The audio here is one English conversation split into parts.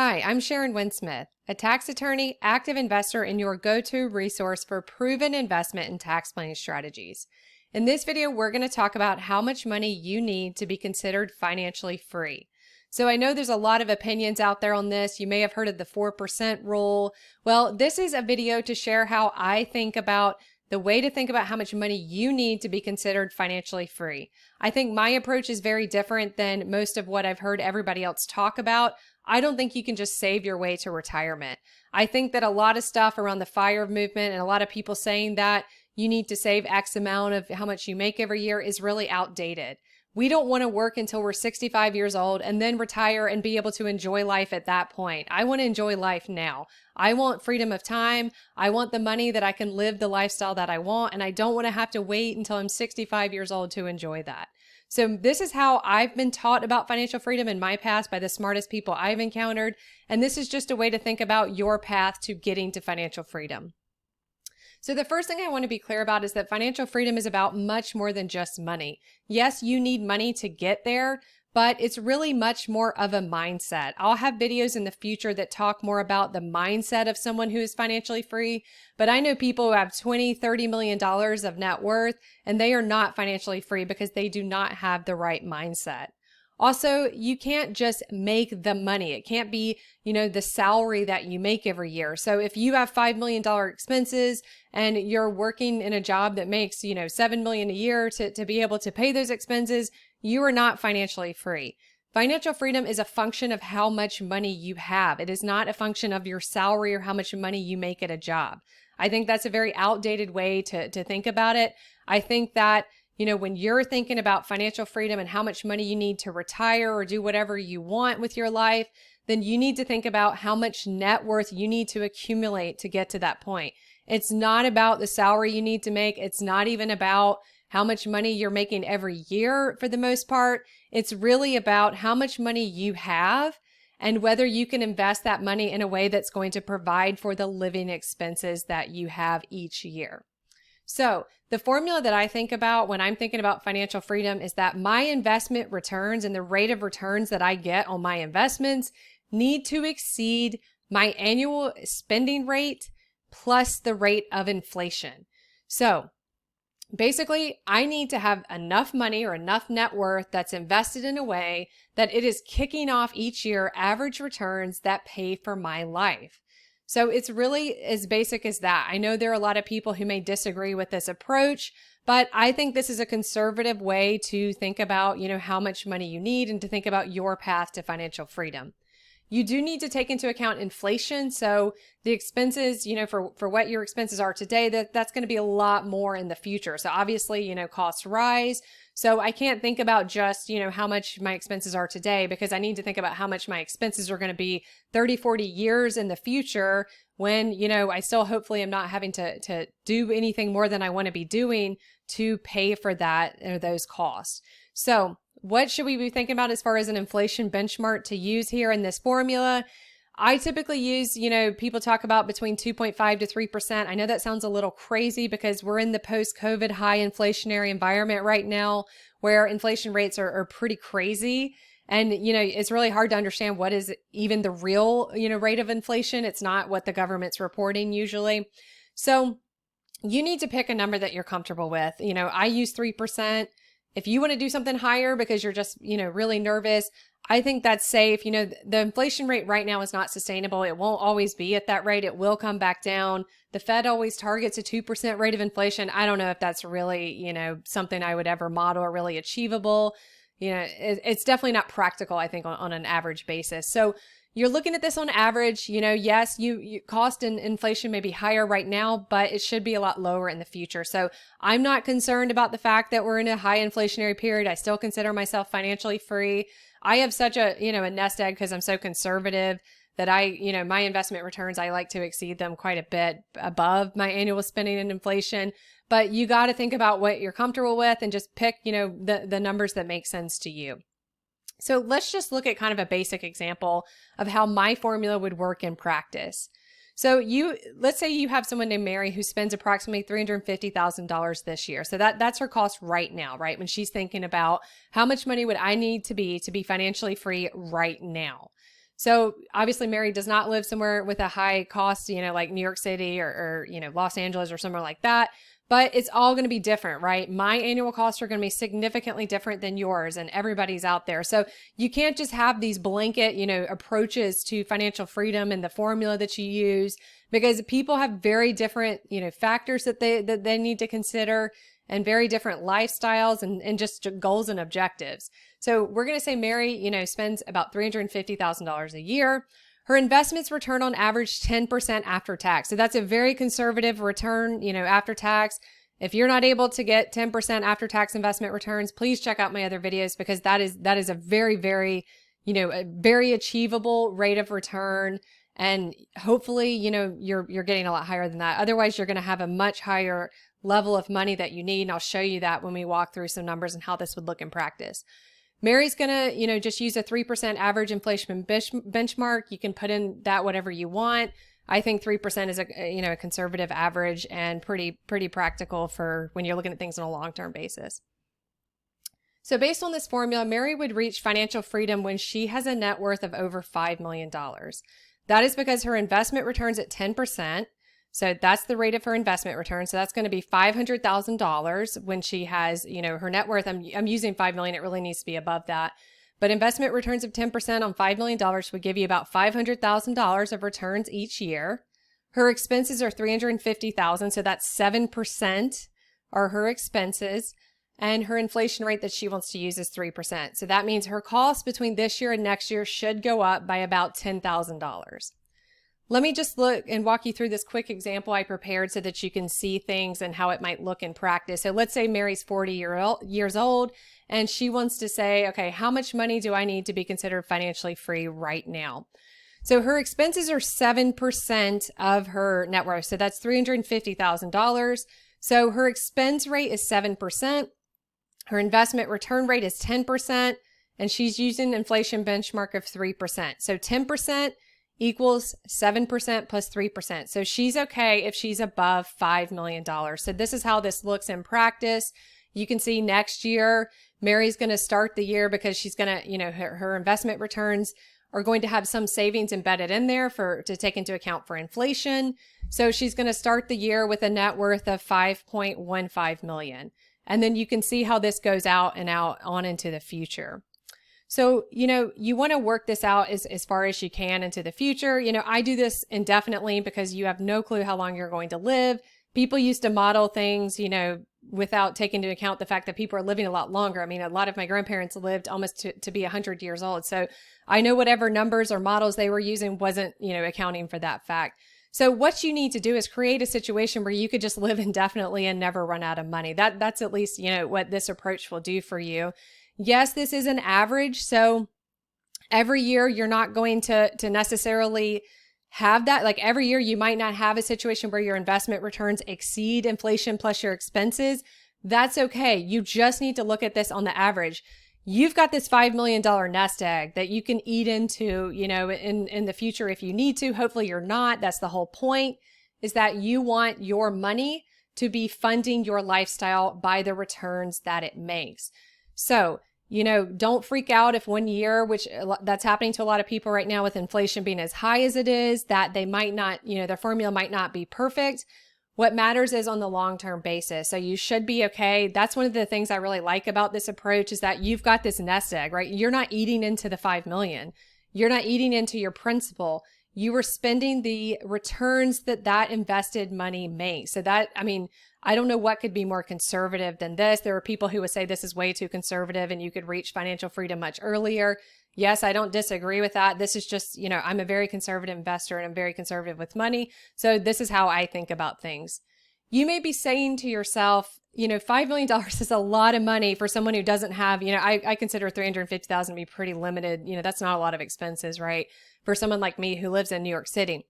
Hi, I'm Sharon Winsmith, a tax attorney, active investor, and your go-to resource for proven investment and tax planning strategies. In this video, we're going to talk about how much money you need to be considered financially free. So I know there's a lot of opinions out there on this. You may have heard of the 4% rule. Well, this is a video to share how I think about the way to think about how much money you need to be considered financially free. I think my approach is very different than most of what I've heard everybody else talk about. I don't think you can just save your way to retirement. I think that a lot of stuff around the FIRE movement and a lot of people saying that you need to save X amount of how much you make every year is really outdated. We don't want to work until we're 65 years old and then retire and be able to enjoy life at that point. I want to enjoy life now. I want freedom of time. I want the money that I can live the lifestyle that I want, and I don't want to have to wait until I'm 65 years old to enjoy that. So this is how I've been taught about financial freedom in my past by the smartest people I've encountered, and this is just a way to think about your path to getting to financial freedom. So the first thing I want to be clear about is that financial freedom is about much more than just money. Yes, you need money to get there, but it's really much more of a mindset. I'll have videos in the future that talk more about the mindset of someone who is financially free, but I know people who have $20, $30 million of net worth, and they are not financially free because they do not have the right mindset. Also, you can't just make the money. It can't be, the salary that you make every year. So if you have $5 million expenses and you're working in a job that makes, $7 million a year to be able to pay those expenses, you are not financially free. Financial freedom is a function of how much money you have. It is not a function of your salary or how much money you make at a job. I think that's a very outdated way to think about it. I think that when you're thinking about financial freedom and how much money you need to retire or do whatever you want with your life, then you need to think about how much net worth you need to accumulate to get to that point. It's not about the salary you need to make. It's not even about how much money you're making every year for the most part. It's really about how much money you have and whether you can invest that money in a way that's going to provide for the living expenses that you have each year. So the formula that I think about when I'm thinking about financial freedom is that my investment returns and the rate of returns that I get on my investments need to exceed my annual spending rate plus the rate of inflation. So basically, I need to have enough money or enough net worth that's invested in a way that it is kicking off each year average returns that pay for my life. So it's really as basic as that. I know there are a lot of people who may disagree with this approach, but I think this is a conservative way to think about, how much money you need and to think about your path to financial freedom. You do need to take into account inflation. So the expenses, for what your expenses are today, that's going to be a lot more in the future. So obviously, costs rise. So I can't think about just, how much my expenses are today because I need to think about how much my expenses are going to be 30, 40 years in the future when, I still hopefully am not having to do anything more than I want to be doing to pay for that or those costs. So what should we be thinking about as far as an inflation benchmark to use here in this formula? I typically use, people talk about between 2.5 to 3%. I know that sounds a little crazy because we're in the post-COVID high inflationary environment right now where inflation rates are pretty crazy. And, it's really hard to understand what is even the real, rate of inflation. It's not what the government's reporting usually. So you need to pick a number that you're comfortable with. I use 3%. If you want to do something higher because you're just, really nervous, I think that's safe. The inflation rate right now is not sustainable. It won't always be at that rate. It will come back down. The Fed always targets a 2% rate of inflation. I don't know if that's really, something I would ever model or really achievable. It's definitely not practical, I think, on an average basis. So you're looking at this on average, yes, you cost and inflation may be higher right now, but it should be a lot lower in the future. So I'm not concerned about the fact that we're in a high inflationary period. I still consider myself financially free. I have such a, a nest egg because I'm so conservative that my investment returns, I like to exceed them quite a bit above my annual spending and inflation. But you got to think about what you're comfortable with and just pick, the numbers that make sense to you. So let's just look at kind of a basic example of how my formula would work in practice. So let's say you have someone named Mary who spends approximately $350,000 this year. So that's her cost right now, right? When she's thinking about how much money would I need to be financially free right now. So obviously Mary does not live somewhere with a high cost, like New York City or Los Angeles or somewhere like that. But it's all going to be different, right? My annual costs are going to be significantly different than yours and everybody's out there. So you can't just have these blanket, approaches to financial freedom and the formula that you use, because people have very different, factors that they need to consider, and very different lifestyles and just goals and objectives. So we're going to say Mary, spends about $350,000 a year. Her investments return on average 10% after tax. So that's a very conservative return, after tax. If you're not able to get 10% after tax investment returns, please check out my other videos, because that is a very, very, a very achievable rate of return. And hopefully, you're getting a lot higher than that. Otherwise, you're going to have a much higher level of money that you need. And I'll show you that when we walk through some numbers and how this would look in practice. Mary's going to, just use a 3% average inflation benchmark. You can put in that whatever you want. I think 3% is a conservative average and pretty practical for when you're looking at things on a long-term basis. So based on this formula, Mary would reach financial freedom when she has a net worth of over $5 million. That is because her investment returns at 10%. So that's the rate of her investment return. So that's going to be $500,000 when she has, her net worth. I'm using $5 million. It really needs to be above that. But investment returns of 10% on $5 million would give you about $500,000 of returns each year. Her expenses are $350,000. So that's 7% are her expenses. And her inflation rate that she wants to use is 3%. So that means her costs between this year and next year should go up by about $10,000. Let me just look and walk you through this quick example I prepared so that you can see things and how it might look in practice. So let's say Mary's 40 years old and she wants to say, okay, how much money do I need to be considered financially free right now? So her expenses are 7% of her net worth. So that's $350,000. So her expense rate is 7%. Her investment return rate is 10%. And she's using an inflation benchmark of 3%. So 10% equals 7% plus 3%. So she's okay if she's above $5 million. So this is how this looks in practice. You can see next year, Mary's going to start the year because she's going to, her investment returns are going to have some savings embedded in there to take into account for inflation. So she's going to start the year with a net worth of $5.15 million. And then you can see how this goes out and out on into the future. So, you want to work this out as far as you can into the future. I do this indefinitely because you have no clue how long you're going to live. People used to model things, without taking into account the fact that people are living a lot longer. I mean, a lot of my grandparents lived almost to be 100 years old. So I know whatever numbers or models they were using wasn't, accounting for that fact. So what you need to do is create a situation where you could just live indefinitely and never run out of money. That's at least, what this approach will do for you. Yes, this is an average. So every year you're not going to necessarily have that. Like every year you might not have a situation where your investment returns exceed inflation plus your expenses. That's okay. You just need to look at this on the average. You've got this $5 million nest egg that you can eat into, in the future if you need to. Hopefully you're not. That's the whole point, is that you want your money to be funding your lifestyle by the returns that it makes. So, don't freak out if one year, which that's happening to a lot of people right now with inflation being as high as it is, that they might not, their formula might not be perfect. What matters is on the long-term basis. So you should be okay. That's one of the things I really like about this approach, is that you've got this nest egg, right? You're not eating into the 5 million. You're not eating into your principal. You were spending the returns that invested money makes. So I don't know what could be more conservative than this. There are people who would say this is way too conservative and you could reach financial freedom much earlier. Yes, I don't disagree with that. This is just, I'm a very conservative investor and I'm very conservative with money. So this is how I think about things. You may be saying to yourself, $5 million is a lot of money for someone who doesn't have, I consider $350,000 to be pretty limited. That's not a lot of expenses, right? For someone like me who lives in New York City.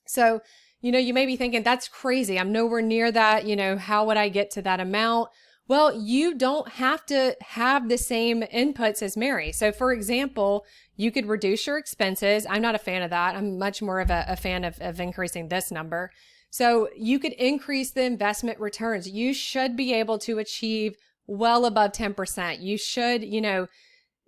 So, you may be thinking, that's crazy. I'm nowhere near that. How would I get to that amount? Well, you don't have to have the same inputs as Mary. So for example, you could reduce your expenses. I'm not a fan of that. I'm much more of a fan of increasing this number. So you could increase the investment returns. You should be able to achieve well above 10%. You should,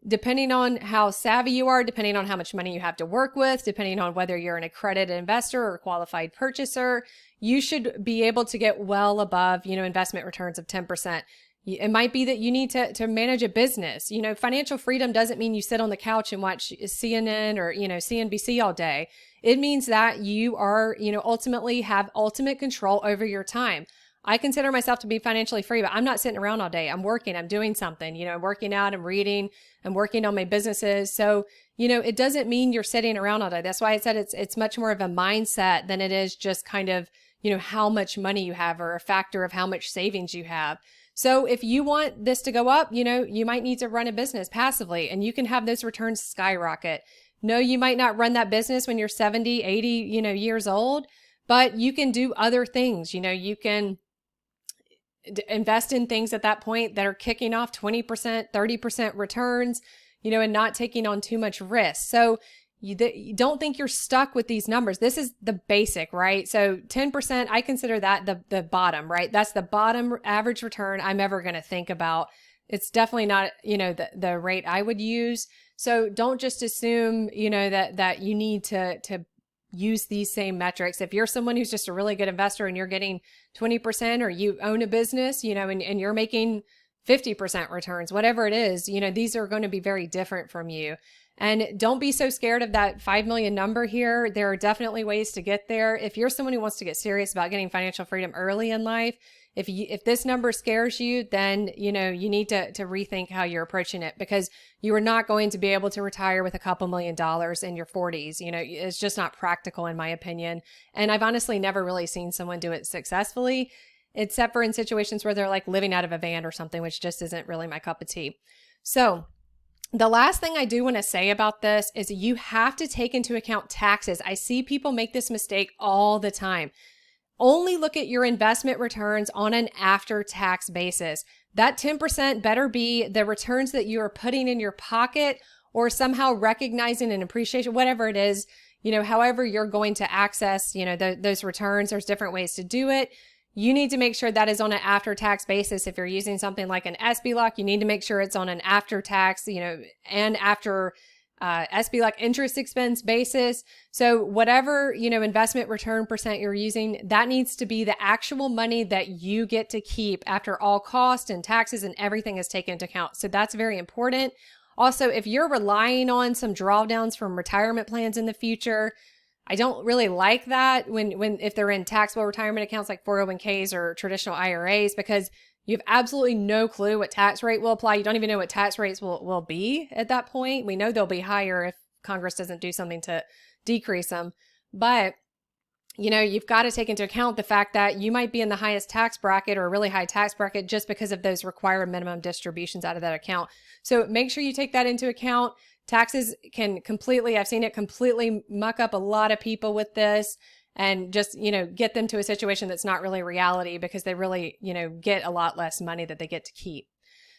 depending on how savvy you are, depending on how much money you have to work with, depending on whether you're an accredited investor or a qualified purchaser, you should be able to get well above, investment returns of 10%. It might be that you need to manage a business. Financial freedom doesn't mean you sit on the couch and watch CNN or, CNBC all day. It means that you are, ultimately have ultimate control over your time. I consider myself to be financially free, but I'm not sitting around all day. I'm working, I'm doing something, I'm working out, I'm reading, I'm working on my businesses. So, it doesn't mean you're sitting around all day. That's why I said it's much more of a mindset than it is just kind of, how much money you have or a factor of how much savings you have. So if you want this to go up, you might need to run a business passively and you can have those returns skyrocket. No, you might not run that business when you're 70, 80, years old, but you can do other things. You can invest in things at that point that are kicking off 20%, 30% returns, and not taking on too much risk. So you don't think you're stuck with these numbers. This is the basic, right? So 10%, I consider that the bottom, right? That's the bottom average return I'm ever going to think about. It's definitely not, the rate I would use. So don't just assume, that you need to use these same metrics. If you're someone who's just a really good investor and you're getting 20%, or you own a business, and you're making 50% returns, whatever it is, these are going to be very different from you. And don't be so scared of that 5 million number here. There are definitely ways to get there. If you're someone who wants to get serious about getting financial freedom early in life, if this number scares you, then, you need to rethink how you're approaching it, because you are not going to be able to retire with a couple $1,000,000 in your 40s. It's just not practical in my opinion. And I've honestly never really seen someone do it successfully, except for in situations where they're like living out of a van or something, which just isn't really my cup of tea. So the last thing I do want to say about this is you have to take into account taxes. I see people make this mistake all the time. Only look at your investment returns on an after-tax basis. That 10% better be the returns that you are putting in your pocket or somehow recognizing an appreciation, whatever it is, however you're going to access, those returns. There's different ways to do it. You need to make sure that is on an after-tax basis. If you're using something like an SBLOC, you need to make sure it's on an after-tax, and after SBLOC interest expense basis. So whatever, investment return percent you're using, that needs to be the actual money that you get to keep after all costs and taxes and everything is taken into account. So that's very important. Also, if you're relying on some drawdowns from retirement plans in the future, I don't really like that if they're in taxable retirement accounts like 401ks or traditional IRAs, because you have absolutely no clue what tax rate will apply. You don't even know what tax rates will be at that point. We know they'll be higher if Congress doesn't do something to decrease them. But, you've got to take into account the fact that you might be in the highest tax bracket or a really high tax bracket just because of those required minimum distributions out of that account. So make sure you take that into account. Taxes can I've seen it completely muck up a lot of people with this and just, get them to a situation that's not really reality because they really, get a lot less money that they get to keep.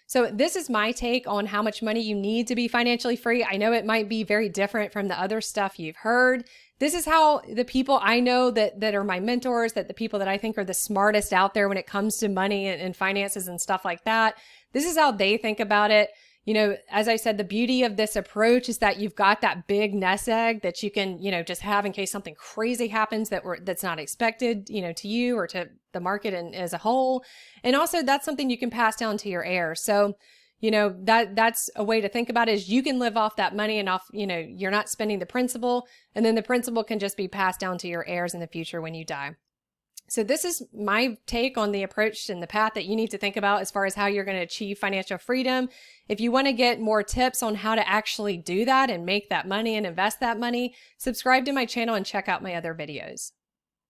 So this is my take on how much money you need to be financially free. I know it might be very different from the other stuff you've heard. This is how the people I know that are my mentors, that the people that I think are the smartest out there when it comes to money and finances and stuff like that, this is how they think about it. As I said, the beauty of this approach is that you've got that big nest egg that you can, just have in case something crazy happens that's not expected, to you or to the market and as a whole. And also that's something you can pass down to your heirs. So, that's a way to think about it, is you can live off that money and off, you're not spending the principal, and then the principal can just be passed down to your heirs in the future when you die. So this is my take on the approach and the path that you need to think about as far as how you're going to achieve financial freedom. If you want to get more tips on how to actually do that and make that money and invest that money, subscribe to my channel and check out my other videos.